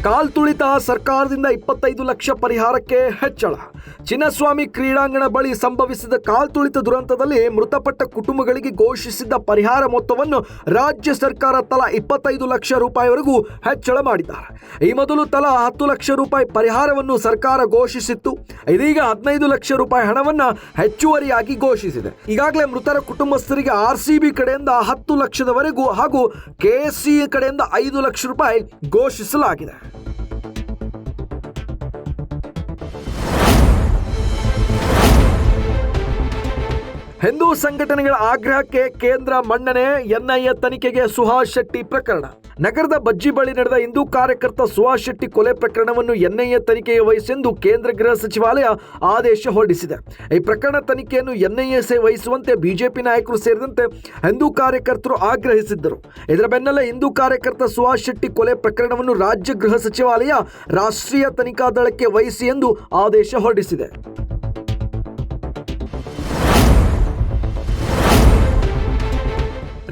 ಕಾಲ್ತುಳಿತ ಸರ್ಕಾರದಿಂದ 25 ಲಕ್ಷ ಪರಿಹಾರಕ್ಕೆ ಹೆಚ್ಚಳ. ಚಿನ್ನಸ್ವಾಮಿ ಕ್ರೀಡಾಂಗಣ ಬಳಿ ಸಂಭವಿಸಿದ ಕಾಲ್ತುಳಿತ ದುರಂತದಲ್ಲಿ ಮೃತಪಟ್ಟ ಕುಟುಂಬಗಳಿಗೆ ಘೋಷಿಸಿದ್ದ ಪರಿಹಾರ ಮೊತ್ತವನ್ನು ರಾಜ್ಯ ಸರ್ಕಾರ ತಲಾ 25 ಲಕ್ಷ ರೂಪಾಯಿವರೆಗೂ ಹೆಚ್ಚಳ ಮಾಡಿದ್ದಾರೆ. ಈ ಮೊದಲು ತಲಾ 10 ಲಕ್ಷ ರೂಪಾಯಿ ಪರಿಹಾರವನ್ನು ಸರ್ಕಾರ ಘೋಷಿಸಿತ್ತು. ಇದೀಗ 15 ಲಕ್ಷ ರೂಪಾಯಿ ಹಣವನ್ನು ಹೆಚ್ಚುವರಿಯಾಗಿ ಘೋಷಿಸಿದೆ. ಈಗಾಗಲೇ ಮೃತರ ಕುಟುಂಬಸ್ಥರಿಗೆ RCB ಕಡೆಯಿಂದ 10 ಲಕ್ಷದವರೆಗೂ ಹಾಗೂ KSC ಕಡೆಯಿಂದ 5 ಲಕ್ಷ ರೂಪಾಯಿ ಘೋಷಿಸಲಾಗಿದೆ. ಹಿಂದೂ ಸಂಘಟನೆಗಳ ಆಗ್ರಹಕ್ಕೆ ಕೇಂದ್ರ ಮನ್ನಣೆ. NIA ತನಿಖೆಗೆ ಸುಹಾಸ್ ಶೆಟ್ಟಿ ಪ್ರಕರಣ. ನಗರದ ಬಜ್ಜಿ ಬಳಿ ನಡೆದ ಹಿಂದೂ ಕಾರ್ಯಕರ್ತ ಸುಹಾಸ್ ಶೆಟ್ಟಿ ಕೊಲೆ ಪ್ರಕರಣವನ್ನು NIA ತನಿಖೆಗೆ ವಹಿಸೆಂದು ಕೇಂದ್ರ ಗೃಹ ಸಚಿವಾಲಯ ಆದೇಶ ಹೊರಡಿಸಿದೆ. ಈ ಪ್ರಕರಣ ತನಿಖೆಯನ್ನು NIA ವಹಿಸುವಂತೆ ಬಿಜೆಪಿ ನಾಯಕರು ಸೇರಿದಂತೆ ಹಿಂದೂ ಕಾರ್ಯಕರ್ತರು ಆಗ್ರಹಿಸಿದ್ದರು. ಇದರ ಬೆನ್ನಲ್ಲೇ ಹಿಂದೂ ಕಾರ್ಯಕರ್ತ ಸುಹಾಸ್ ಶೆಟ್ಟಿ ಕೊಲೆ ಪ್ರಕರಣವನ್ನು ರಾಜ್ಯ ಗೃಹ ಸಚಿವಾಲಯ ರಾಷ್ಟ್ರೀಯ ತನಿಖಾ ದಳಕ್ಕೆ ವಹಿಸಿ ಎಂದು ಆದೇಶ ಹೊರಡಿಸಿದೆ.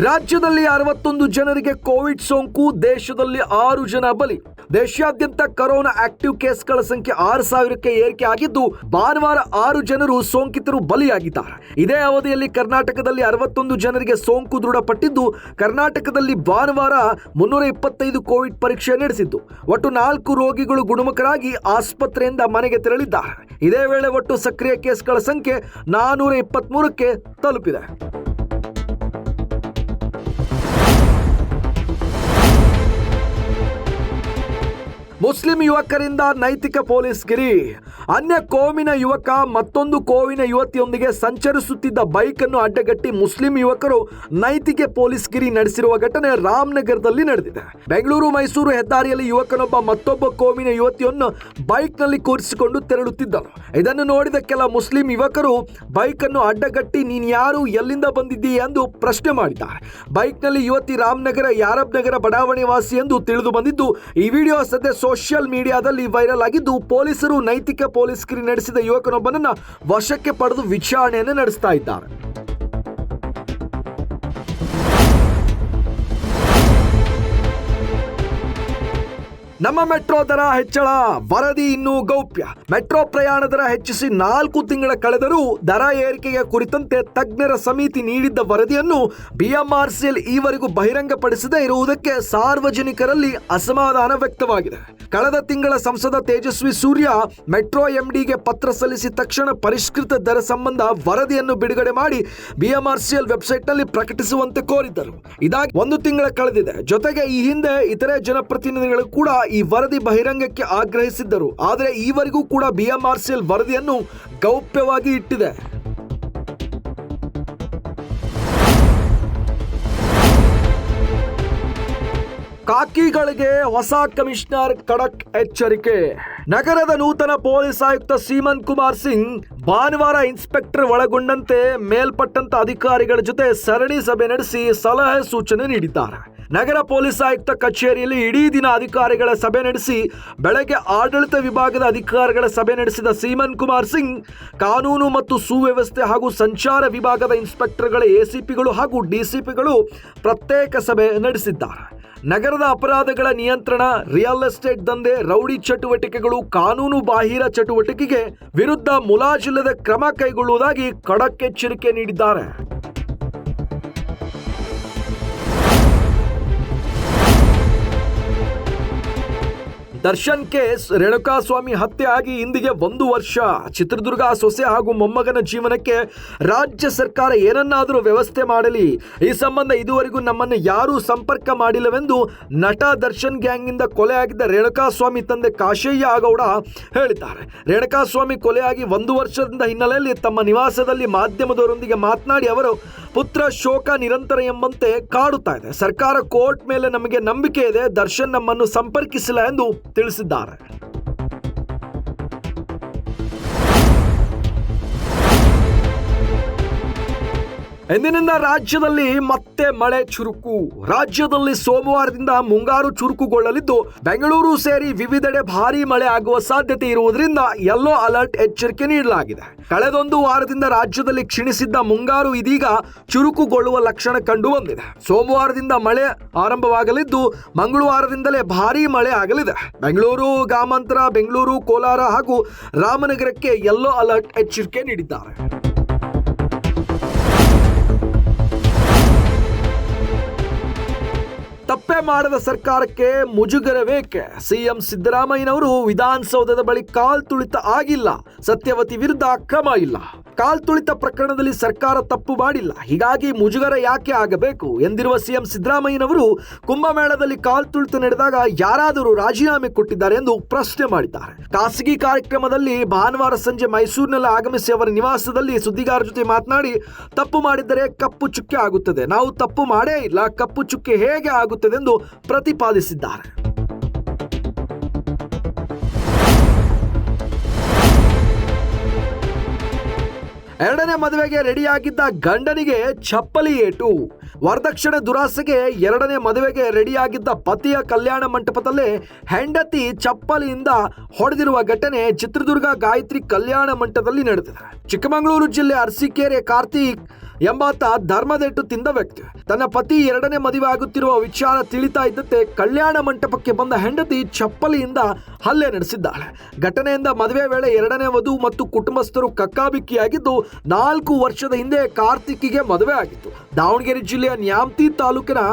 ರಾಜ್ಯದಲ್ಲಿ 61 ಜನರಿಗೆ ಕೋವಿಡ್ ಸೋಂಕು, ದೇಶದಲ್ಲಿ 6 ಜನ ಬಲಿ. ದೇಶಾದ್ಯಂತ ಕೊರೋನಾ ಆಕ್ಟಿವ್ ಕೇಸ್ಗಳ ಸಂಖ್ಯೆ 6,000ಕ್ಕೆ ಏರಿಕೆ ಆಗಿದ್ದು, ಭಾನುವಾರ 6 ಜನರು ಸೋಂಕಿತರು ಬಲಿಯಾಗಿದ್ದಾರೆ. ಇದೇ ಅವಧಿಯಲ್ಲಿ ಕರ್ನಾಟಕದಲ್ಲಿ 61 ಜನರಿಗೆ ಸೋಂಕು ದೃಢಪಟ್ಟಿದ್ದು, ಕರ್ನಾಟಕದಲ್ಲಿ ಭಾನುವಾರ 325 ಕೋವಿಡ್ ಪರೀಕ್ಷೆ ನಡೆಸಿದ್ದು, ಒಟ್ಟು 4 ರೋಗಿಗಳು ಗುಣಮುಖರಾಗಿ ಆಸ್ಪತ್ರೆಯಿಂದ ಮನೆಗೆ ತೆರಳಿದ್ದಾರೆ. ಇದೇ ವೇಳೆ ಒಟ್ಟು ಸಕ್ರಿಯ ಕೇಸ್ಗಳ ಸಂಖ್ಯೆ 423ಕ್ಕೆ ತಲುಪಿದೆ. ಮುಸ್ಲಿಂ ಯುವಕರಿಂದ ನೈತಿಕ ಪೊಲೀಸ್ಗಿರಿ. ಅನ್ಯ ಕೋಮಿನ ಯುವಕ ಮತ್ತೊಂದು ಕೋವಿನ ಯುವತಿಯೊಂದಿಗೆ ಸಂಚರಿಸುತ್ತಿದ್ದ ಬೈಕ್ ಅನ್ನು ಅಡ್ಡಗಟ್ಟಿ ಮುಸ್ಲಿಂ ಯುವಕರು ನೈತಿಕ ಪೊಲೀಸ್ಗಿರಿ ನಡೆಸಿರುವ ಘಟನೆ ರಾಮನಗರದಲ್ಲಿ ನಡೆದಿದೆ. ಬೆಂಗಳೂರು ಮೈಸೂರು ಹೆದ್ದಾರಿಯಲ್ಲಿ ಯುವಕನೊಬ್ಬ ಮತ್ತೊಬ್ಬ ಕೋಮಿನ ಯುವತಿಯನ್ನು ಬೈಕ್ನಲ್ಲಿ ಕೂರಿಸಿಕೊಂಡು ತೆರಳುತ್ತಿದ್ದರು. ಇದನ್ನು ನೋಡಿದ ಕೆಲ ಮುಸ್ಲಿಂ ಯುವಕರು ಬೈಕ್ ಅನ್ನು ಅಡ್ಡಗಟ್ಟಿ ನೀನು ಯಾರು, ಎಲ್ಲಿಂದ ಬಂದಿದ್ದೀಯ ಎಂದು ಪ್ರಶ್ನೆ ಮಾಡಿದ್ದಾರೆ. ಬೈಕ್ನಲ್ಲಿ ಯುವತಿ ರಾಮನಗರ ಯಾರಬ್ ನಗರ ಬಡಾವಣೆ ವಾಸಿ ಎಂದು ತಿಳಿದು ಬಂದಿದ್ದು, ಈ ವಿಡಿಯೋ ಸದ್ಯ ಸೋಷಿಯಲ್ ಮೀಡಿಯಾದಲ್ಲಿ ವೈರಲ್ ಆಗಿದ್ದು, ಪೊಲೀಸರು ನೈತಿಕ ಪೊಲೀಸ್ಗಿರಿ ನಡೆಸಿದ ಯುವಕನೊಬ್ಬನನ್ನ ವಶಕ್ಕೆ ಪಡೆದು ವಿಚಾರಣೆಯನ್ನು ನಡೆಸ್ತಾ ಇದ್ದಾರೆ. ನಮ್ಮ ಮೆಟ್ರೋ ದರ ಹೆಚ್ಚಳ ವರದಿ ಇನ್ನೂ ಗೌಪ್ಯ. ಮೆಟ್ರೋ ಪ್ರಯಾಣ ದರ ಹೆಚ್ಚಿಸಿ 4 ತಿಂಗಳ ಕಳೆದರೂ ದರ ಏರಿಕೆಯ ಕುರಿತಂತೆ ತಜ್ಞರ ಸಮಿತಿ ನೀಡಿದ್ದ ವರದಿಯನ್ನು BMRCL ಈವರೆಗೂ ಬಹಿರಂಗಪಡಿಸದೇ ಇರುವುದಕ್ಕೆ ಸಾರ್ವಜನಿಕರಲ್ಲಿ ಅಸಮಾಧಾನ ವ್ಯಕ್ತವಾಗಿದೆ. ಕಳೆದ ತಿಂಗಳ ಸಂಸದ ತೇಜಸ್ವಿ ಸೂರ್ಯ ಮೆಟ್ರೋ MDಗೆ ಪತ್ರ ಸಲ್ಲಿಸಿ ತಕ್ಷಣ ಪರಿಷ್ಕೃತ ದರ ಸಂಬಂಧ ವರದಿಯನ್ನು ಬಿಡುಗಡೆ ಮಾಡಿ BMRCL ವೆಬ್ಸೈಟ್ನಲ್ಲಿ ಪ್ರಕಟಿಸುವಂತೆ ಕೋರಿದ್ದರು. ಇದಾಗಿ 1 ತಿಂಗಳ ಕಳೆದಿದೆ. ಜೊತೆಗೆ ಈ ಹಿಂದೆ ಇತರೆ ಜನಪ್ರತಿನಿಧಿಗಳು ಕೂಡ ಈ ವರದಿ ಬಹಿರಂಗಕ್ಕೆ ಆಗ್ರಹಿಸಿದ್ದರು. ಆದರೆ ಈವರೆಗೂ ಕೂಡ BMRCL ವರದಿಯನ್ನು ಗೌಪ್ಯವಾಗಿ ಇಟ್ಟಿದೆ. ಖಾಕಿಗಳಿಗೆ ಹೊಸ ಕಮಿಷನರ್ ಖಡಕ್ ಎಚ್ಚರಿಕೆ. ನಗರದ ನೂತನ ಪೊಲೀಸ್ ಆಯುಕ್ತ ಸೀಮನ್ ಕುಮಾರ್ ಸಿಂಗ್ ಭಾನುವಾರ ಇನ್ಸ್ಪೆಕ್ಟರ್ ಒಳಗೊಂಡಂತೆ ಮೇಲ್ಪಟ್ಟಂತ ಅಧಿಕಾರಿಗಳ ಜೊತೆ ಸರಣಿ ಸಭೆ ನಡೆಸಿ ಸಲಹೆ ಸೂಚನೆ ನೀಡಿದ್ದಾರೆ. ನಗರ ಪೊಲೀಸ್ ಆಯುಕ್ತ ಕಚೇರಿಯಲ್ಲಿ ಇಡೀ ದಿನ ಅಧಿಕಾರಿಗಳ ಸಭೆ ನಡೆಸಿ ಬೆಳಗ್ಗೆ ಆಡಳಿತ ವಿಭಾಗದ ಅಧಿಕಾರಿಗಳ ಸಭೆ ನಡೆಸಿದ ಸೀಮನ್ ಕುಮಾರ್ ಸಿಂಗ್ ಕಾನೂನು ಮತ್ತು ಸುವ್ಯವಸ್ಥೆ ಹಾಗೂ ಸಂಚಾರ ವಿಭಾಗದ ಇನ್ಸ್ಪೆಕ್ಟರ್ಗಳ ACPಗಳು ಹಾಗೂ DCPಗಳು ಪ್ರತ್ಯೇಕ ಸಭೆ ನಡೆಸಿದ್ದಾರೆ. ನಗರದ ಅಪರಾಧಗಳ ನಿಯಂತ್ರಣ, ರಿಯಲ್ ಎಸ್ಟೇಟ್ ದಂಧೆ, ರೌಡಿ ಚಟುವಟಿಕೆಗಳು, ಕಾನೂನು ಬಾಹಿರ ಚಟುವಟಿಕೆಗೆ ವಿರುದ್ಧ ಮುಲಾಜಿಲ್ಲದೆ ಕ್ರಮ ಕೈಗೊಳ್ಳುವುದಾಗಿ ಖಡಕ್ ಎಚ್ಚರಿಕೆ ನೀಡಿದ್ದಾರೆ. ದರ್ಶನ್ ಕೇಸ್ ರೇಣುಕಾಸ್ವಾಮಿ ಹತ್ಯೆ ಆಗಿ ಇಂದಿಗೆ 1 ವರ್ಷ. ಚಿತ್ರದುರ್ಗ ಸೊಸೆ ಹಾಗೂ ಮೊಮ್ಮಗನ ಜೀವನಕ್ಕೆ ರಾಜ್ಯ ಸರ್ಕಾರ ಏನನ್ನಾದರೂ ವ್ಯವಸ್ಥೆ ಮಾಡಲಿ, ಈ ಸಂಬಂಧ ಇದುವರೆಗೂ ನಮ್ಮನ್ನು ಯಾರೂ ಸಂಪರ್ಕ ಮಾಡಿಲ್ಲವೆಂದು ನಟ ದರ್ಶನ್ ಗ್ಯಾಂಗ್ನಿಂದ ಕೊಲೆಯಾಗಿದ್ದ ರೇಣುಕಾಸ್ವಾಮಿ ತಂದೆ ಕಾಶಯ್ಯ ಗೌಡ ಹೇಳಿದ್ದಾರೆ. ರೇಣುಕಾಸ್ವಾಮಿ ಕೊಲೆಯಾಗಿ 1 ವರ್ಷದಿಂದ ಹಿನ್ನೆಲೆಯಲ್ಲಿ ತಮ್ಮ ನಿವಾಸದಲ್ಲಿ ಮಾಧ್ಯಮದವರೊಂದಿಗೆ ಮಾತನಾಡಿ ಅವರು ಪುತ್ರ ಶೋಕ ನಿರಂತರ ಎಂಬಂತೆ ಕಾಡುತ್ತಾ ಇದೆ. ಸರ್ಕಾರ ಕೋರ್ಟ್ ಮೇಲೆ ನಮಗೆ ನಂಬಿಕೆ ಇದೆ, ದರ್ಶನ್ ನಮ್ಮನ್ನು ಸಂಪರ್ಕಿಸಿಲ್ಲ ಎಂದು ತಿಳಿಸಿದ್ದಾರೆ. ಇಂದಿನಿಂದ ರಾಜ್ಯದಲ್ಲಿ ಮತ್ತೆ ಮಳೆ ಚುರುಕು. ರಾಜ್ಯದಲ್ಲಿ ಸೋಮವಾರದಿಂದ ಮುಂಗಾರು ಚುರುಕುಗೊಳ್ಳಲಿದ್ದು ಬೆಂಗಳೂರು ಸೇರಿ ವಿವಿಧೆಡೆ ಭಾರೀ ಮಳೆ ಆಗುವ ಸಾಧ್ಯತೆ ಇರುವುದರಿಂದ ಯೆಲ್ಲೋ ಅಲರ್ಟ್ ಎಚ್ಚರಿಕೆ ನೀಡಲಾಗಿದೆ. ಕಳೆದೊಂದು ವಾರದಿಂದ ರಾಜ್ಯದಲ್ಲಿ ಕ್ಷೀಣಿಸಿದ್ದ ಮುಂಗಾರು ಇದೀಗ ಚುರುಕುಗೊಳ್ಳುವ ಲಕ್ಷಣ ಕಂಡು ಬಂದಿದೆ. ಸೋಮವಾರದಿಂದ ಮಳೆ ಆರಂಭವಾಗಲಿದ್ದು ಮಂಗಳವಾರದಿಂದಲೇ ಭಾರೀ ಮಳೆ ಆಗಲಿದೆ. ಬೆಂಗಳೂರು ಗ್ರಾಮಾಂತರ, ಬೆಂಗಳೂರು, ಕೋಲಾರ ಹಾಗೂ ರಾಮನಗರಕ್ಕೆ ಯೆಲ್ಲೋ ಅಲರ್ಟ್ ಎಚ್ಚರಿಕೆ ನೀಡಿದ್ದಾರೆ. ತಪ್ಪೇ ಮಾಡದ ಸರ್ಕಾರಕ್ಕೆ ಮುಜುಗರವೇಕೆ? ಸಿಎಂ ಸಿದ್ದರಾಮಯ್ಯನವರು ವಿಧಾನಸೌಧದ ಬಳಿ ಕಾಲ್ತುಳಿತ ಆಗಿಲ್ಲ, ಸತ್ಯವತಿ ವಿರುದ್ಧ ಕ್ರಮ ಇಲ್ಲ. ಕಾಲ್ತುಳಿತ ಪ್ರಕರಣದಲ್ಲಿ ಸರ್ಕಾರ ತಪ್ಪು ಮಾಡಿಲ್ಲ, ಹೀಗಾಗಿ ಮುಜುಗರ ಯಾಕೆ ಆಗಬೇಕು ಎಂದಿರುವ ಸಿಎಂ ಸಿದ್ದರಾಮಯ್ಯನವರು ಕುಂಭಮೇಳದಲ್ಲಿ ಕಾಲ್ತುಳಿತ ನಡೆದಾಗ ಯಾರಾದರೂ ರಾಜೀನಾಮೆ ಕೊಟ್ಟಿದ್ದಾರೆ ಎಂದು ಪ್ರಶ್ನೆ ಮಾಡಿದ್ದಾರೆ. ಖಾಸಗಿ ಕಾರ್ಯಕ್ರಮದಲ್ಲಿ ಭಾನುವಾರ ಸಂಜೆ ಮೈಸೂರಿನಲ್ಲಿ ಆಗಮಿಸಿ ಅವರ ನಿವಾಸದಲ್ಲಿ ಸುದ್ದಿಗಾರರ ಜೊತೆ ಮಾತನಾಡಿ, ತಪ್ಪು ಮಾಡಿದರೆ ಕಪ್ಪು ಚುಕ್ಕೆ ಆಗುತ್ತದೆ, ನಾವು ತಪ್ಪು ಮಾಡೇ ಇಲ್ಲ, ಕಪ್ಪು ಚುಕ್ಕೆ ಹೇಗೆ ಆಗುತ್ತದೆ ಎಂದು ಪ್ರತಿಪಾದಿಸಿದ್ದಾರೆ. ಎರಡನೇ ಮದುವೆಗೆ ರೆಡಿಯಾಗಿದ್ದ ಗಂಡನಿಗೆ ಚಪ್ಪಲಿ ಏಟು. ವರದಕ್ಷಿಣೆ ದುರಾಸೆಗೆ ಎರಡನೇ ಮದುವೆಗೆ ರೆಡಿಯಾಗಿದ್ದ ಪತಿಯ ಕಲ್ಯಾಣ ಮಂಟಪದಲ್ಲೇ ಹೆಂಡತಿ ಚಪ್ಪಲಿಯಿಂದ ಹೊಡೆದಿರುವ ಘಟನೆ ಚಿತ್ರದುರ್ಗ ಗಾಯತ್ರಿ ಕಲ್ಯಾಣ ಮಂಟಪದಲ್ಲಿ ನಡೆದಿದೆ. ಚಿಕ್ಕಮಗಳೂರು ಜಿಲ್ಲೆ ಅರಸೀಕೆರೆ ಕಾರ್ತಿಕ್ ಎಂಬಾತ ಧರ್ಮದೆಟ್ಟು ತಿಂದ ವ್ಯಕ್ತಿ ತನ್ನ ಪತಿ ಎರಡನೇ ಮದುವೆ ಆಗುತ್ತಿರುವ ವಿಚಾರ ತಿಳಿತಾ ಇದ್ದಂತೆ ಕಲ್ಯಾಣ ಮಂಟಪಕ್ಕೆ ಬಂದ ಹೆಂಡತಿ ಚಪ್ಪಲಿಯಿಂದ ಹಲ್ಲೆ ನಡೆಸಿದ್ದಾಳೆ. ಘಟನೆಯಿಂದ ಮದುವೆ ವೇಳೆ ಎರಡನೇ ವಧು ಮತ್ತು ಕುಟುಂಬಸ್ಥರು ಕಕ್ಕಾಬಿಕ್ಕಿಯಾಗಿದ್ದು 4 ವರ್ಷದ ಹಿಂದೆ ಕಾರ್ತಿಕ್ಗೆ ಮದುವೆ ಆಗಿತ್ತು. ದಾವಣಗೆರೆ ಜಿಲ್ಲೆಯ ನ್ಯಾಮತಿ ತಾಲೂಕಿನ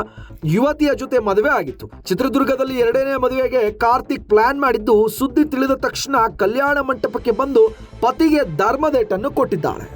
ಯುವತಿಯ ಜೊತೆ ಮದುವೆ ಆಗಿತ್ತು. ಚಿತ್ರದುರ್ಗದಲ್ಲಿ ಎರಡನೇ ಮದುವೆಗೆ ಕಾರ್ತಿಕ್ ಪ್ಲಾನ್ ಮಾಡಿದ್ದು ಸುದ್ದಿ ತಿಳಿದ ತಕ್ಷಣ ಕಲ್ಯಾಣ ಮಂಟಪಕ್ಕೆ ಬಂದು ಪತಿಗೆ ಧರ್ಮದೇಟನ್ನು ಕೊಟ್ಟಿದ್ದಾಳೆ.